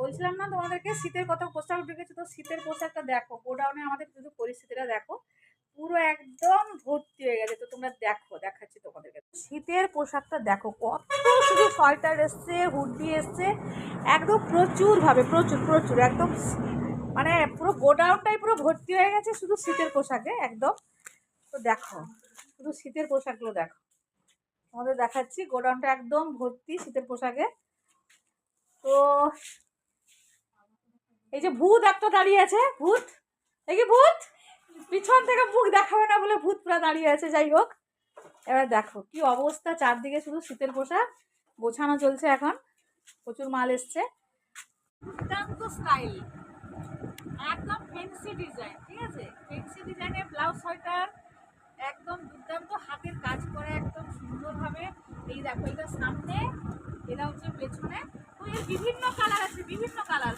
বলছিলাম না তোমাদেরকে শীতের কথা, পোশাক উঠে গেছে। তো শীতের পোশাকটা দেখো, গোডাউনে আমাদের শুধু পরিস্থিতিটা দেখো, পুরো একদম ভর্তি হয়ে গেছে। তো তোমরা দেখো, দেখাচ্ছি তোমাদেরকে শীতের পোশাকটা দেখো, কত শুধু সোয়েটার এসছে, হুডি এসছে, একদম প্রচুরভাবে, প্রচুর প্রচুর একদম, মানে পুরো গোডাউনটাই পুরো ভর্তি হয়ে গেছে শুধু শীতের পোশাকে একদম। তো দেখো শুধু শীতের পোশাকগুলো দেখো, তোমাদের দেখাচ্ছি গোডাউনটা একদম ভর্তি শীতের পোশাকে। তো এই যে ভূত একটা দাঁড়িয়ে আছে, ভূত, দেখি ভূত, পিছন থেকে মুখ দেখাবে না বলে ভূত পুরা দাঁড়িয়ে আছে। যাই হোক, এবার দেখো কি অবস্থা, চারদিকে শুধু শীতের পোশাক গোছানো চলছে এখন, প্রচুর মাল এসছে। দুর্দান্ত স্টাইল, একদম ফেন্সি ডিজাইন, ঠিক আছে, ফেন্সি ডিজাইনের ব্লাউজ সোয়েটার, একদম দুর্দান্ত হাতের কাজ করে একদম সুন্দরভাবে। এই দেখো, এটা সামনে, এটা হচ্ছে পেছনে। তো এর বিভিন্ন কালার আছে, বিভিন্ন কালার,